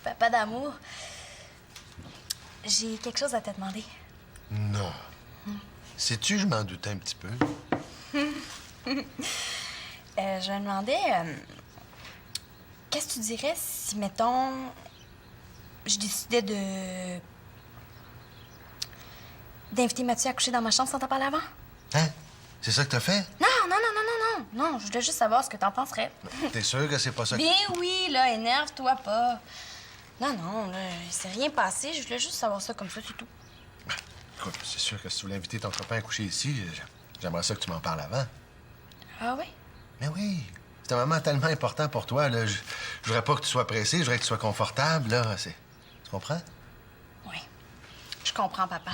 Papa d'amour, j'ai quelque chose à te demander. Non. Sais-tu, je m'en doutais un petit peu. Je me demandais, qu'est-ce que tu dirais si, mettons, je décidais d'inviter Mathieu à coucher dans ma chambre sans t'en parler avant? Hein? C'est ça que t'as fait? Non, je voulais juste savoir ce que t'en penserais. T'es sûr que c'est pas ça que... Bien oui, là, énerve-toi pas. Non, là, il s'est rien passé, je voulais juste savoir ça comme ça, c'est tout. Écoute, c'est sûr que si tu voulais inviter ton copain à coucher ici, j'aimerais ça que tu m'en parles avant. Ah oui? Mais oui, c'est un moment tellement important pour toi, là. Je voudrais pas que tu sois pressé, je voudrais que tu sois confortable, là. Tu comprends? Oui, je comprends, papa.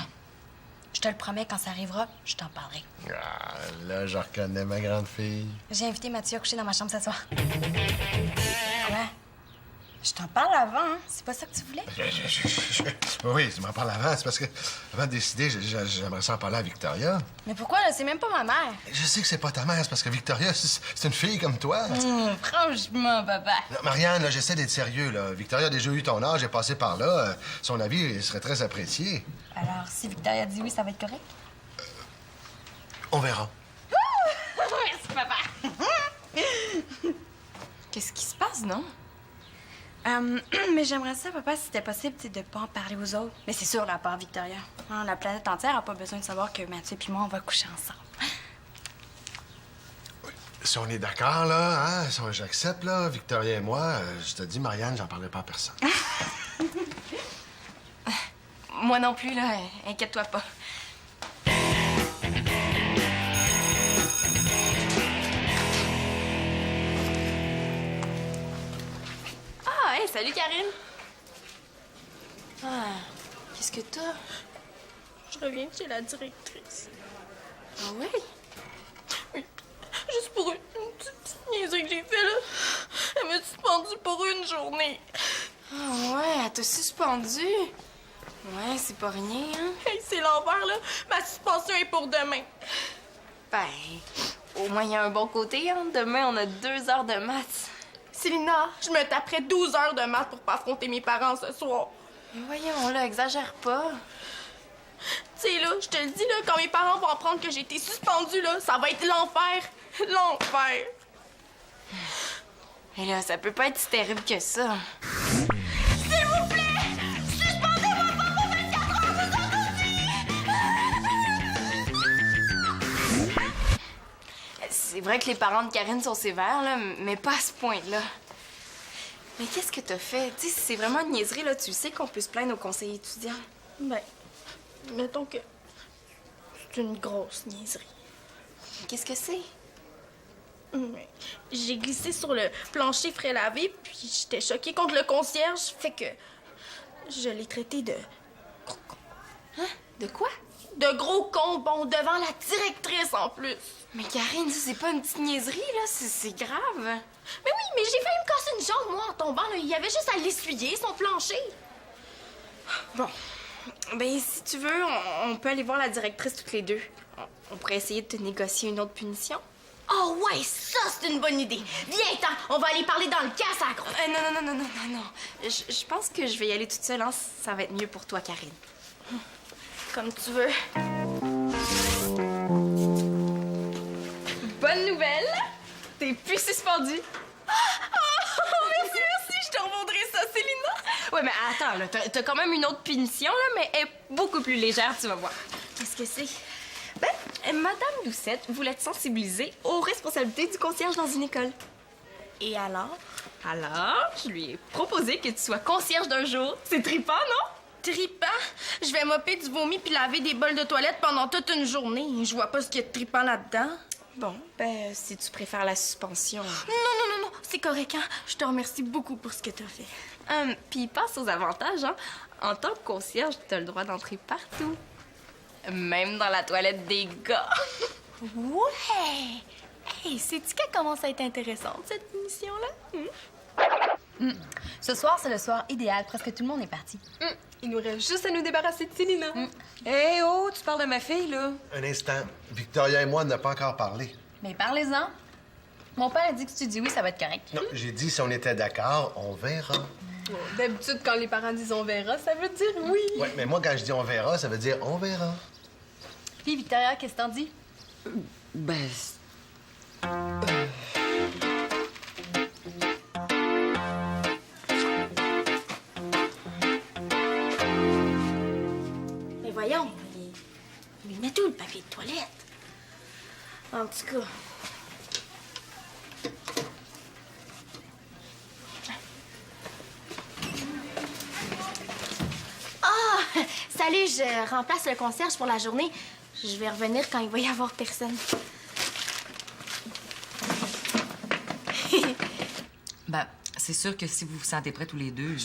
Je te le promets, quand ça arrivera, je t'en parlerai. Ah, là, je reconnais ma grande fille. J'ai invité Mathieu à coucher dans ma chambre ce soir. Quoi? Je t'en parle avant, hein? C'est pas ça que tu voulais? Oui, tu m'en parles avant. C'est parce que, avant de décider, j'aimerais ça en parler à Victoria. Mais pourquoi, là? C'est même pas ma mère. Je sais que c'est pas ta mère, c'est parce que Victoria, c'est une fille comme toi. Franchement, papa. Non, Marianne, là, j'essaie d'être sérieux, là. Victoria a déjà eu ton âge, est passée par là. Son avis serait très apprécié. Alors, si Victoria dit oui, ça va être correct? On verra. Merci, papa. Qu'est-ce qui se passe, non? Mais j'aimerais ça, papa, si c'était possible, de pas en parler aux autres. Mais c'est sûr, à part Victoria. Hein, la planète entière a pas besoin de savoir que Mathieu et moi, on va coucher ensemble. Si on est d'accord, là, hein, si j'accepte, là, Victoria et moi, je te dis, Marianne, j'en parlerai pas à personne. Moi non plus, là. Inquiète-toi pas. Ah, hey, salut, Karine. Ah, qu'est-ce que t'as? Je reviens de chez la directrice. Ah oui? Oui. Juste pour une petite niaiserie que j'ai fait, là. Elle m'a suspendue pour une journée. Ah ouais, elle t'a suspendu. Ouais, c'est pas rien, hein? Hey, c'est l'envers, là. Ma suspension est pour demain. Ben, au moins, il y a un bon côté, hein? Demain, on a 2 heures de maths. Célina, je me taperais 12 heures de maths pour pas affronter mes parents ce soir. Mais voyons, là, exagère pas. Tu sais, là, je te le dis, là, quand mes parents vont apprendre que j'ai été suspendue, là, ça va être l'enfer. L'enfer. Et là, ça peut pas être si terrible que ça. S'il vous plaît! Suspendez-moi pas pour 24 heures, vous entendu? C'est vrai que les parents de Karine sont sévères, là, mais pas à ce point-là. Mais qu'est-ce que t'as fait? Tu sais, si c'est vraiment une niaiserie, là, tu sais qu'on peut se plaindre au conseil étudiant. Ben, mettons que c'est une grosse niaiserie. Qu'est-ce que c'est? J'ai glissé sur le plancher frais lavé, puis j'étais choquée contre le concierge, fait que je l'ai traité de gros con. Hein? De quoi? De gros con, bon, devant la directrice en plus. Mais Karine, ça, c'est pas une petite niaiserie, là, c'est grave. Mais oui, mais j'ai failli me casser une jambe, moi, en tombant, là. Il y avait juste à l'essuyer, son plancher. Bon, ben si tu veux, on peut aller voir la directrice toutes les deux. On pourrait essayer de te négocier une autre punition. Oh ouais, ça, c'est une bonne idée. Viens-t'en, on va aller parler dans le casse-à-croix. Non. Je pense que je vais y aller toute seule, hein. Ça va être mieux pour toi, Karine. Comme tu veux. Bonne nouvelle! T'es plus suspendue. Merci, je te revaudrai ça, Célina. Ouais, mais attends, là, t'as quand même une autre punition, là, mais elle est beaucoup plus légère, tu vas voir. Qu'est-ce que c'est? Ben, Madame Doucette voulait te sensibiliser aux responsabilités du concierge dans une école. Et alors? Alors, je lui ai proposé que tu sois concierge d'un jour. C'est trippant, non? Trippant? Je vais mopper du vomi puis laver des bols de toilette pendant toute une journée. Je vois pas ce qu'il y a de trippant là-dedans. Bon, ben, si tu préfères la suspension. Non, c'est correct, hein? Je te remercie beaucoup pour ce que t'as fait. Puis passe aux avantages, hein. En tant que concierge, t'as le droit d'entrer partout. Même dans la toilette des gars. Ouais! Hey, sais-tu qu'elle commence à être intéressante, cette mission-là? Ce soir, c'est le soir idéal. Presque tout le monde est parti. Il nous reste juste à nous débarrasser de Célina. Hé, oh, tu parles de ma fille, là? Un instant. Victoria et moi, on n'a pas encore parlé. Mais parlez-en. Mon père a dit que si tu dis oui, ça va être correct. Non, j'ai dit si on était d'accord, on verra. Bon, d'habitude, quand les parents disent on verra, ça veut dire oui. Ouais, mais moi, quand je dis on verra, ça veut dire on verra. Puis, Victoria, qu'est-ce que t'en dis? Ben, Mais voyons, il met tout le papier de toilette. En tout cas. Ah! Salut, je remplace le concierge pour la journée. Je vais revenir quand il va y avoir personne. ben, c'est sûr que si vous vous sentez prêts tous les deux...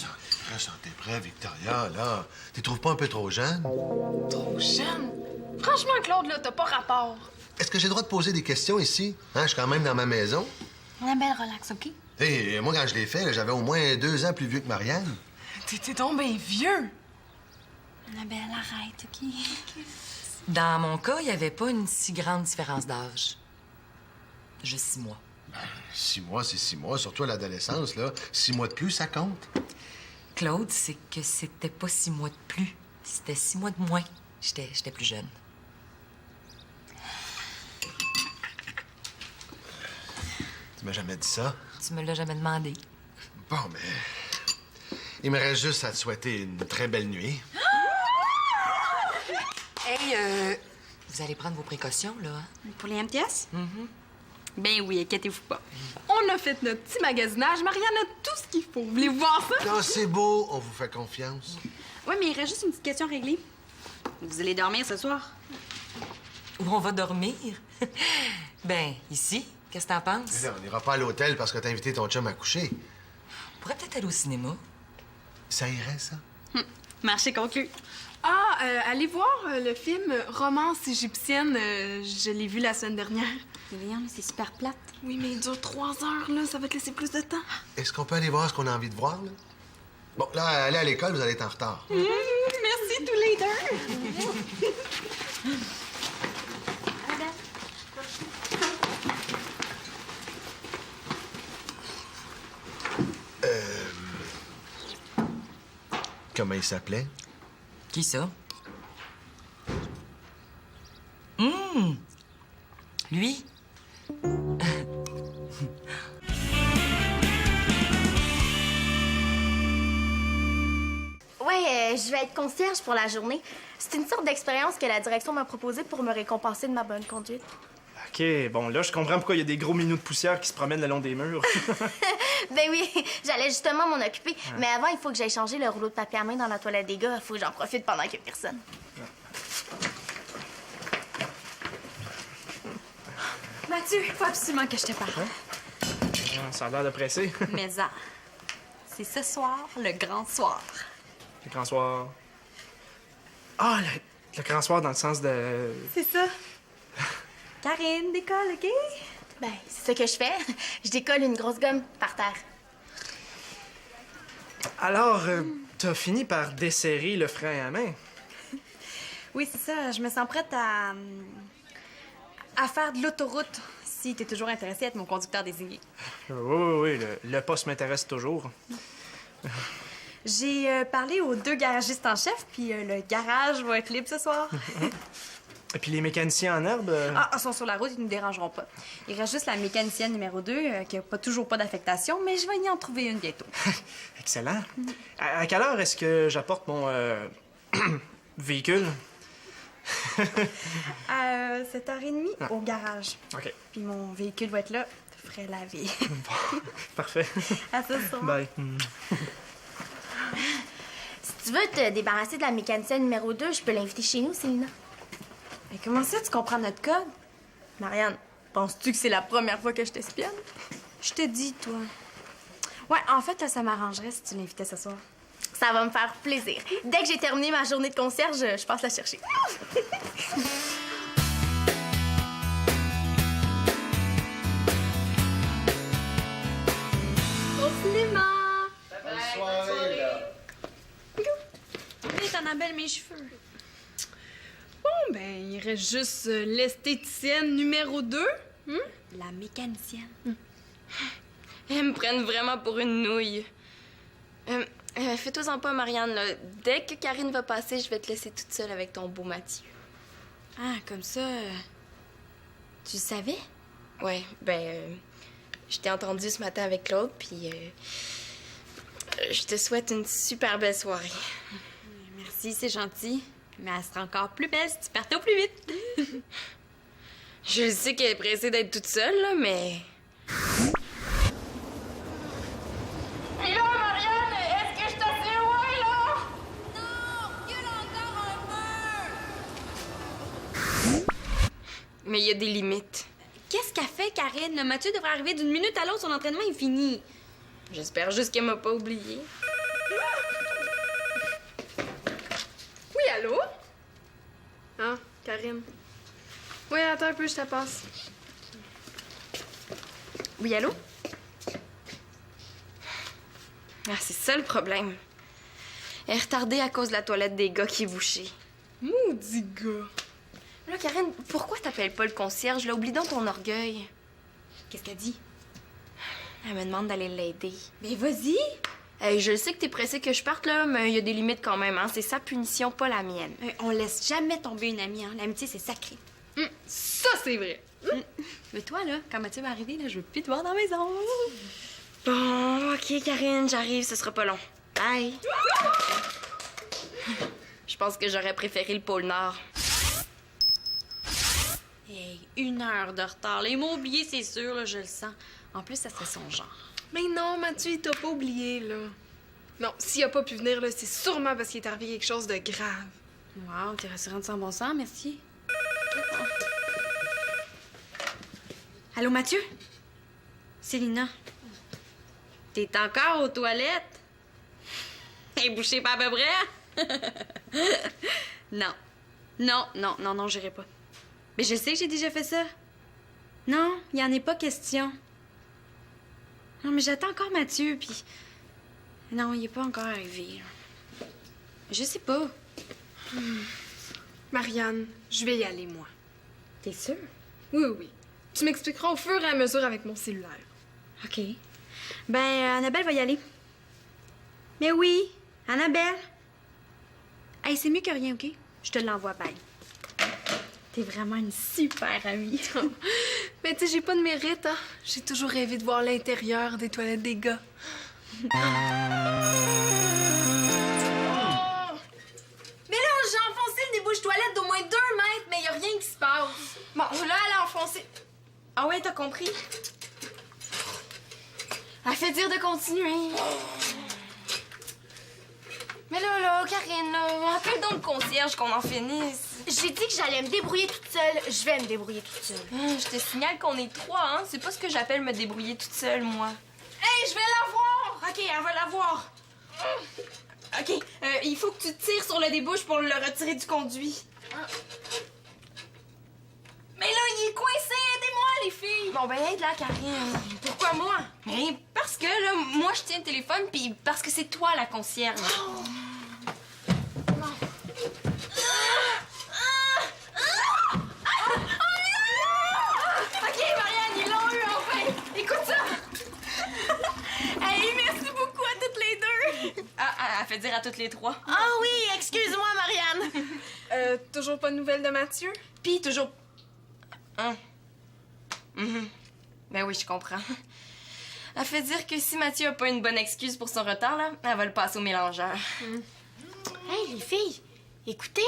Sentez prêt, Victoria, là. Tu trouves pas un peu trop jeune? Trop jeune. Franchement, Claude, là, t'as pas rapport. Est-ce que j'ai le droit de poser des questions ici? Hein, je suis quand même dans ma maison. Annabelle, relax, OK? Et moi, quand je l'ai fait, là, j'avais au moins 2 ans plus vieux que Marianne. T'es tombé vieux. Annabelle, arrête, OK? Dans mon cas, il n'y avait pas une si grande différence d'âge. Juste 6 mois. 6 mois, c'est 6 mois. Surtout à l'adolescence, là. 6 mois de plus, ça compte. Claude, c'est que c'était pas 6 mois de plus. C'était 6 mois de moins. J'étais plus jeune. Tu m'as jamais dit ça. Tu me l'as jamais demandé. Bon, mais... Il me reste juste à te souhaiter une très belle nuit. Hey, vous allez prendre vos précautions, là, hein? Pour les MTS? Ben oui, inquiétez-vous pas. On a fait notre petit magasinage. Marianne a tout ce qu'il faut. Voulez-vous voir ça? Non, c'est beau. On vous fait confiance. Oui, mais il reste juste une petite question réglée. Vous allez dormir ce soir? Où on va dormir? Ben, ici. Qu'est-ce que t'en penses? Mais là, on n'ira pas à l'hôtel parce que t'as invité ton chum à coucher. On pourrait peut-être aller au cinéma. Ça irait, ça? Marché conclu. Ah, allez voir le film Romance égyptienne. Je l'ai vu la semaine dernière. Voyons, c'est super plate. Oui, mais il dure 3 heures, là. Ça va te laisser plus de temps. Est-ce qu'on peut aller voir ce qu'on a envie de voir, là? Bon, là, allez à l'école, vous allez être en retard. Merci tous les deux. Comment il s'appelait? Qui ça? Lui? Ouais, je vais être concierge pour la journée. C'est une sorte d'expérience que la direction m'a proposée pour me récompenser de ma bonne conduite. OK, bon, là, je comprends pourquoi il y a des gros minous de poussière qui se promènent le long des murs. Ben oui, j'allais justement m'en occuper. Mais avant, il faut que j'aille changer le rouleau de papier à main dans la toilette des gars. Il faut que j'en profite pendant qu'il y a personne. Mathieu, il faut absolument que je te parle. Ça a l'air de presser. Mais ça, c'est ce soir, le grand soir. Le grand soir. Ah, le grand soir dans le sens de... C'est ça. Karine, décolle, OK? Ben, c'est ce que je fais. Je décolle une grosse gomme par terre. Alors, t'as fini par desserrer le frein à main. Oui, c'est ça. Je me sens prête à faire de l'autoroute, si t'es toujours intéressé à être mon conducteur désigné. Oui, le poste m'intéresse toujours. J'ai parlé aux 2 garagistes en chef, puis le garage va être libre ce soir. Et puis les mécaniciens en herbe... Ah, ils sont sur la route, ils nous dérangeront pas. Il reste juste la mécanicienne numéro 2, qui a toujours pas d'affectation, mais je vais y en trouver une bientôt. Excellent. À quelle heure est-ce que j'apporte mon véhicule? 7h30 au garage. OK. Puis mon véhicule va être là, te ferai laver. Parfait. À ce soir. Bye. Si tu veux te débarrasser de la mécanicienne numéro 2, je peux l'inviter chez nous, Célina. Mais comment ça, tu comprends notre code? Marianne, penses-tu que c'est la première fois que je t'espionne? Je te dis, toi. Ouais, en fait, là, ça m'arrangerait si tu l'invitais ce soir. Ça va me faire plaisir. Dès que j'ai terminé ma journée de concierge, je passe la chercher. Au cinéma. Bonne soirée, là. Hé, Annabelle, mes cheveux. Bon, ben, il reste juste l'esthéticienne numéro 2. La mécanicienne. Elles me prennent vraiment pour une nouille. Fais-toi-en pas, Marianne, là. Dès que Karine va passer, je vais te laisser toute seule avec ton beau Mathieu. Ah, comme ça. Tu le savais? Ouais, je t'ai entendu ce matin avec Claude, puis je te souhaite une super belle soirée. Merci, c'est gentil. Mais elle serait encore plus belle si tu partais au plus vite. Je sais qu'elle est pressée d'être toute seule, là, mais... Et là, Marianne, est-ce que je t'assure loin, là? Non! Gueule encore un peu! Mais il y a des limites. Qu'est-ce qu'a fait, Karine? Le Mathieu devrait arriver d'une minute à l'autre, son entraînement est fini. J'espère juste qu'elle m'a pas oubliée. Oui, allô? Ah, Karine. Oui, attends un peu, je te passe. Oui, allô? Ah, c'est ça le problème. Elle est retardée à cause de la toilette des gars qui est bouchée. Maudit gars. Là, Karine, pourquoi t'appelles pas le concierge? Là, oublie donc ton orgueil. Qu'est-ce qu'elle dit? Elle me demande d'aller l'aider. Mais vas-y! Hey, je sais que t'es pressée que je parte, là, mais il y a des limites quand même, hein. C'est sa punition, pas la mienne. On laisse jamais tomber une amie, hein. L'amitié, c'est sacré. Ça, c'est vrai. Mais toi, là, quand Mathieu va arriver, là, je veux plus te voir dans la maison. Bon, OK, Karine, j'arrive, ce sera pas long. Bye! Je pense que j'aurais préféré le pôle Nord. Hey, 1 heure de retard. Les mots oubliés, c'est sûr, là, je le sens. En plus, ça serait son genre. Mais non, Mathieu, il t'a pas oublié, là. Non, s'il a pas pu venir, là, c'est sûrement parce qu'il est arrivé quelque chose de grave. Wow, t'es rassurante sans bon sens, merci. Allô, Mathieu? C'est Lina. T'es encore aux toilettes? Hey, bouché pas à peu près? Non. Non, j'irai pas. Mais je sais que j'ai déjà fait ça. Non, il y en est pas question. Non, mais j'attends encore Mathieu, puis... Non, il est pas encore arrivé. Je sais pas. Marianne, je vais y aller, moi. T'es sûre? Oui. Tu m'expliqueras au fur et à mesure avec mon cellulaire. OK. Annabelle va y aller. Mais oui, Annabelle. Hey, c'est mieux que rien, OK? Je te l'envoie, bye. T'es vraiment une super amie. Mais tu sais, j'ai pas de mérite, hein. J'ai toujours rêvé de voir l'intérieur des toilettes des gars. Mais là, j'ai enfoncé le débouche-toilette d'au moins 2 mètres, mais y a rien qui se passe. Bon, là, elle a enfoncé... Ah ouais, t'as compris? Elle fait dire de continuer. Mais là, Karine, là, appelle donc le concierge qu'on en finisse. J'ai dit que j'allais me débrouiller toute seule. Je vais me débrouiller toute seule. Je te signale qu'on est 3, hein? C'est pas ce que j'appelle me débrouiller toute seule, moi. Hey, je vais la voir! OK, elle va la voir. OK, il faut que tu tires sur le débouche pour le retirer du conduit. Mais là, il est coincé. Aidez-moi, les filles! Bon, aide-la, Karine. Pourquoi moi? Mais parce que, là, moi, je tiens le téléphone, puis parce que c'est toi, la concierge. OK, Marianne, ils l'ont eu, enfin! Écoute ça! Hey, merci beaucoup à toutes les deux! Elle fait dire à toutes les 3. Ah oui, excuse-moi, Marianne! Toujours pas de nouvelles de Mathieu? Puis toujours... Hein? Ben oui, je comprends. Elle fait dire que si Mathieu a pas une bonne excuse pour son retard, là, elle va le passer au mélangeur. Hey, les filles, écoutez!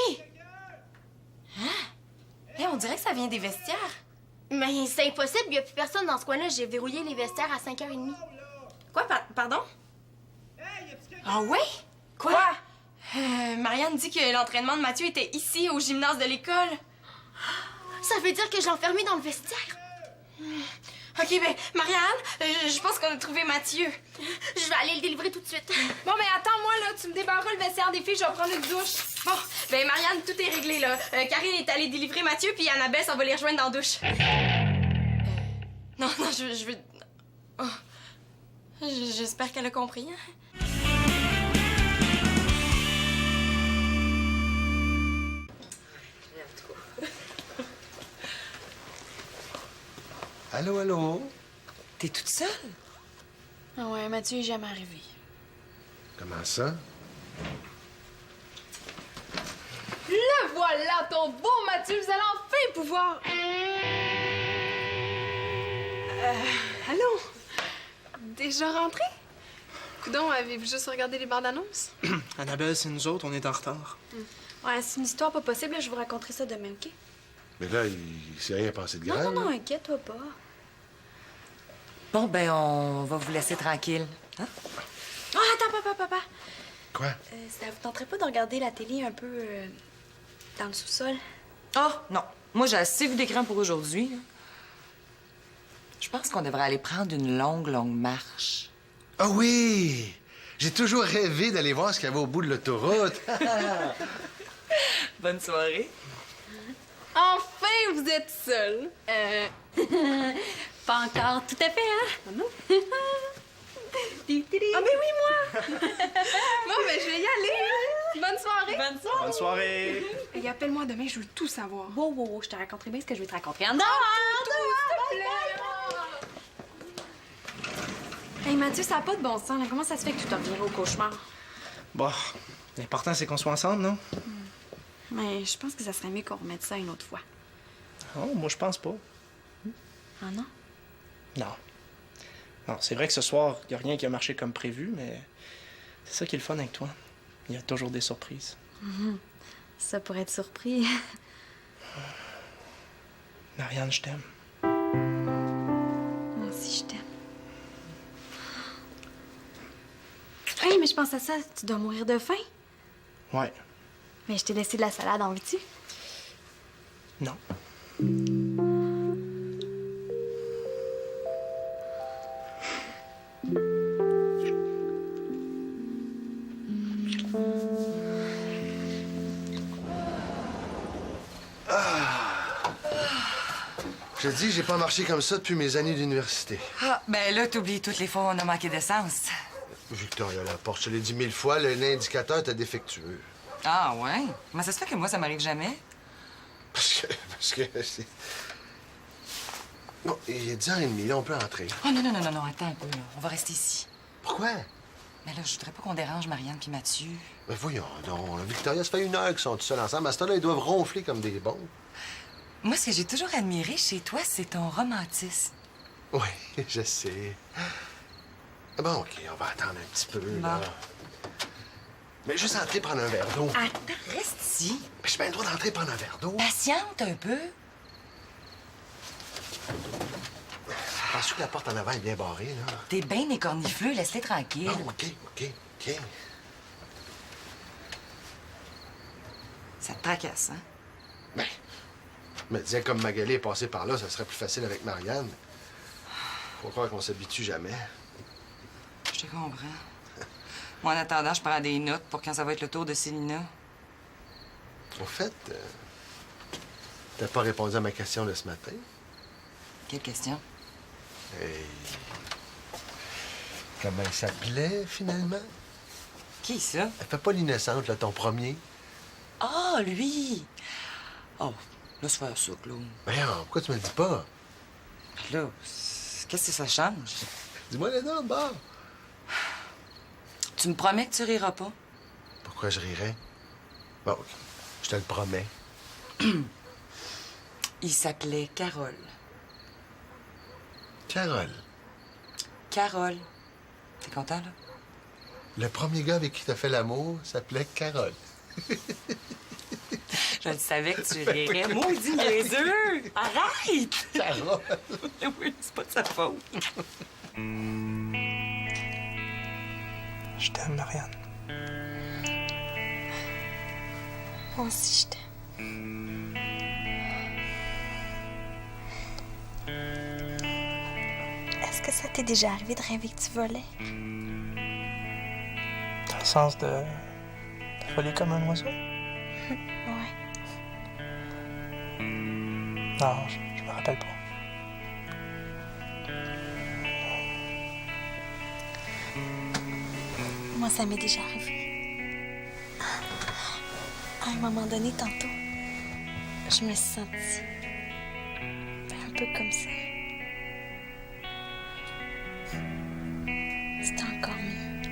Hey, on dirait que ça vient des vestiaires. Mais c'est impossible, il y a plus personne dans ce coin-là. J'ai verrouillé les vestiaires à 5h30. Quoi, pardon? Ah ouais? Quoi? Marianne dit que l'entraînement de Mathieu était ici, au gymnase de l'école. Ça veut dire que je l'ai enfermé dans le vestiaire? OK, Marianne, je pense qu'on a trouvé Mathieu. Je vais aller le délivrer tout de suite. Bon, mais attends-moi, là. Tu me débarras le vestiaire des filles, je vais prendre une douche. Bon, Marianne, tout est réglé, là. Karine est allée délivrer Mathieu, puis Annabelle, on va les rejoindre dans la douche. Non, je veux... Oh. J'espère qu'elle a compris, hein? Allô? T'es toute seule? Ah ouais, Mathieu est jamais arrivé. Comment ça? Le voilà, ton beau Mathieu, vous allez enfin pouvoir... Allô? Déjà rentré? Coudon, avez-vous juste regardé les bandes annonces? Annabelle, c'est nous autres, on est en retard. Ouais, c'est une histoire pas possible, là, je vous raconterai ça demain, OK? Mais là, il s'est rien passé de grave. Non, là. inquiète-toi pas. Bon, ben, on va vous laisser tranquille. Hein? Oh, attends, papa. Quoi? Ça vous tenterait pas de regarder la télé un peu dans le sous-sol? Oh, non. Moi, j'ai assez vu d'écran pour aujourd'hui. Là. Je pense qu'on devrait aller prendre une longue marche. Ah oui! J'ai toujours rêvé d'aller voir ce qu'il y avait au bout de l'autoroute. Bonne soirée. Enfin, vous êtes seul. Pas encore tout à fait, hein? Non? Ah, ben oui, moi! Bon, ben, je vais y aller. Bonne soirée. Bonne soirée! Et appelle-moi demain, je veux tout savoir. Wow, je te raconterai bien ce que je vais te raconter. En dehors! Hey, Mathieu, ça n'a pas de bon sens, là. Comment ça se fait que tu t'en reviens au cauchemar? Bon, l'important, c'est qu'on soit ensemble, non? Mais je pense que ça serait mieux qu'on remette ça une autre fois. Oh, moi, je pense pas. Ah non? Non. Non, c'est vrai que ce soir, il n'y a rien qui a marché comme prévu, mais c'est ça qui est le fun avec toi. Il y a toujours des surprises. Ça pourrait être surpris. Marianne, je t'aime. Moi aussi, je t'aime. Hey, mais je pense à ça. Tu dois mourir de faim. Ouais. Mais je t'ai laissé de la salade, en veux-tu? Non. Je te dis, j'ai pas marché comme ça depuis mes années d'université. Ah, ben là, t'oublies toutes les fois où on a manqué d'essence. Victoria Laporte, je te l'ai dit 1000 fois, l'indicateur était défectueux. Ah, ouais? Comment ça se fait que moi, ça m'arrive jamais? Parce que c'est... Bon, il est 10h30, là, on peut entrer. Oh, non, attends un peu, là. On va rester ici. Pourquoi? Mais là, je voudrais pas qu'on dérange Marianne puis Mathieu. Mais voyons donc, Victoria, ça fait 1 heure qu'ils sont tous seuls ensemble. À ce temps-là, ils doivent ronfler comme des bons. Moi, ce que j'ai toujours admiré chez toi, c'est ton romantisme. Oui, je sais. Bon, OK, on va attendre un petit peu, là. Mais juste entrer prendre un verre d'eau. Attends, reste ici. Mais j'ai bien le droit d'entrer prendre un verre d'eau. Patiente un peu. Penses-tu que la porte en avant est bien barrée, là? T'es bien écornifleux, laisse-les tranquilles. Ah, OK. Ça te tracasse, hein? Ben, je me disais, comme Magali est passée par là, ça serait plus facile avec Marianne. Faut croire qu'on s'habitue jamais. Je te comprends. Moi, en attendant, je prends des notes pour quand ça va être le tour de Célina. Au fait, t'as pas répondu à ma question de ce matin. Quelle question? Hey. Comment elle s'appelait, finalement? Qui, ça? Elle fait pas l'innocente, là, ton premier. Ah, lui! Oh, laisse faire ça, Claude. Voyons, pourquoi tu me le dis pas? Là, qu'est-ce que ça change? Dis-moi les noms, bord. Tu me promets que tu riras pas? Pourquoi je rirais? Bon, OK. Je te le promets. Il s'appelait Carole. Carole. Carole. T'es content, là? Le premier gars avec qui t'as fait l'amour s'appelait Carole. Je le savais que tu rirais. Maudit niaiseux! Arrête! Carole! Oui, c'est pas de sa faute. Je t'aime, Marianne. Moi aussi, je t'aime. Est-ce que ça t'est déjà arrivé de rêver que tu volais? Dans le sens de voler comme un oiseau? Ouais. Non, je me rappelle pas. Moi, ça m'est déjà arrivé. À un moment donné, tantôt, je me suis sentie un peu comme ça. C'était encore mieux.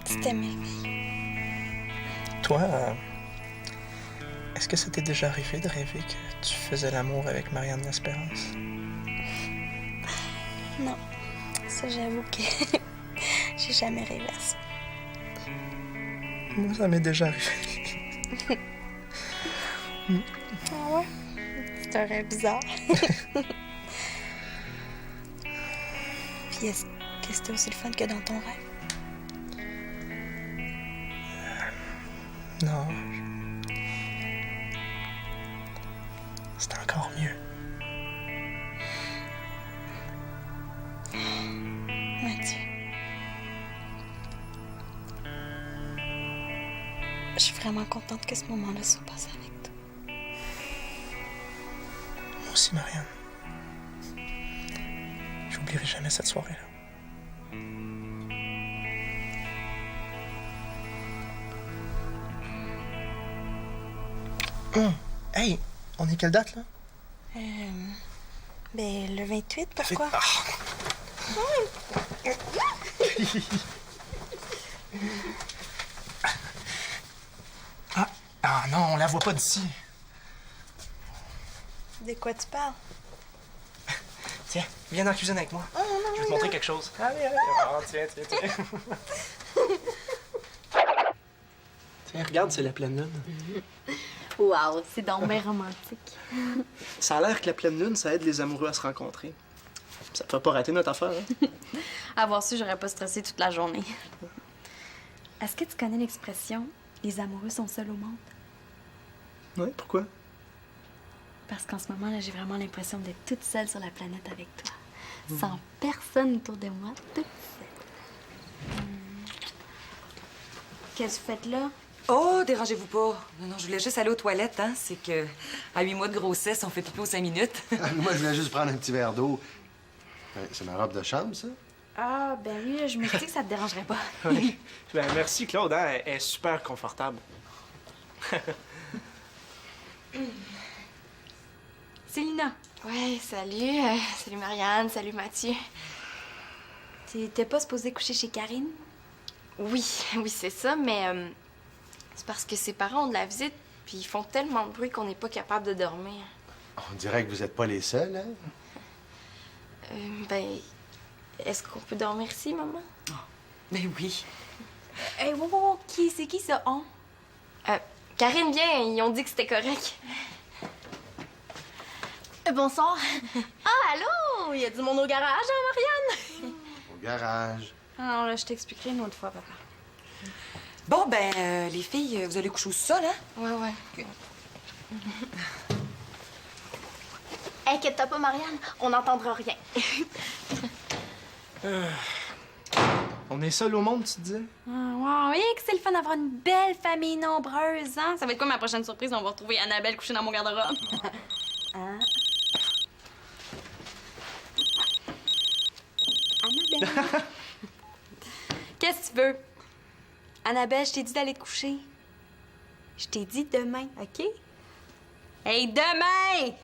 C'était merveilleux. Toi, est-ce que ça t'est déjà arrivé de rêver que tu faisais l'amour avec Marianne L'Espérance? Non, ça j'avoue que j'ai jamais rêvé à ça. Moi, ça m'est déjà arrivé. Ah ouais? C'est un rêve bizarre. Puis est-ce que c'était aussi le fun que dans ton rêve? Non. C'était encore mieux. Mathieu. Je suis vraiment contente que ce moment-là soit passé avec toi. Moi aussi, Marianne. J'oublierai jamais cette soirée-là. Hey, on est quelle date, là? Ben, le 28, pourquoi? Ah non, on la voit pas d'ici. De quoi tu parles? Tiens, viens dans la cuisine avec moi. Oh, non, Je vais te montrer quelque chose. Allez, allez. Ah, tiens. Tiens, regarde, c'est la pleine lune. Wow, c'est donc bien romantique. Ça a l'air que la pleine lune, ça aide les amoureux à se rencontrer. Ça te fait pas rater notre affaire, hein? Avoir su, j'aurais pas stressé toute la journée. Est-ce que tu connais l'expression « les amoureux sont seuls au monde » ? Ouais, pourquoi? Parce qu'en ce moment, là, j'ai vraiment l'impression d'être toute seule sur la planète avec toi. Sans personne autour de moi, toute seule. Qu'est-ce que vous faites là? Oh, dérangez-vous pas. Non, je voulais juste aller aux toilettes, hein. C'est que à 8 mois de grossesse, on fait pipi aux 5 minutes. Moi, je voulais juste prendre un petit verre d'eau. C'est ma robe de chambre, ça? Ah, ben oui, je me suis dit que ça te dérangerait pas. Oui. Ben, merci, Claude, hein? Elle est super confortable. Célina, Ouais, salut. Salut Marianne, salut Mathieu. t'étais pas supposée coucher chez Karine? Oui, c'est ça, mais c'est parce que ses parents ont de la visite, puis ils font tellement de bruit qu'on n'est pas capable de dormir. On dirait que vous êtes pas les seuls, hein? Ben, est-ce qu'on peut dormir ici, maman? Ben oui. Hey, wow, c'est qui ça, on? Karine, viens, ils ont dit que c'était correct. Bonsoir. Ah, allô? Il y a du monde au garage, hein, Marianne? Au garage. Ah non, là, je t'expliquerai une autre fois, papa. Bon, ben, les filles, vous allez coucher au sol, hein? Ouais. Inquiète-toi pas, Marianne, on n'entendra rien. On est seul au monde, tu disais? Ah, wow, oui, que c'est le fun d'avoir une belle famille nombreuse, hein? Ça va être quoi ma prochaine surprise? On va retrouver Annabelle couchée dans mon garde-robe. Hein? Annabelle! Qu'est-ce que tu veux? Annabelle, je t'ai dit d'aller te coucher. Je t'ai dit demain, OK? Hey, demain!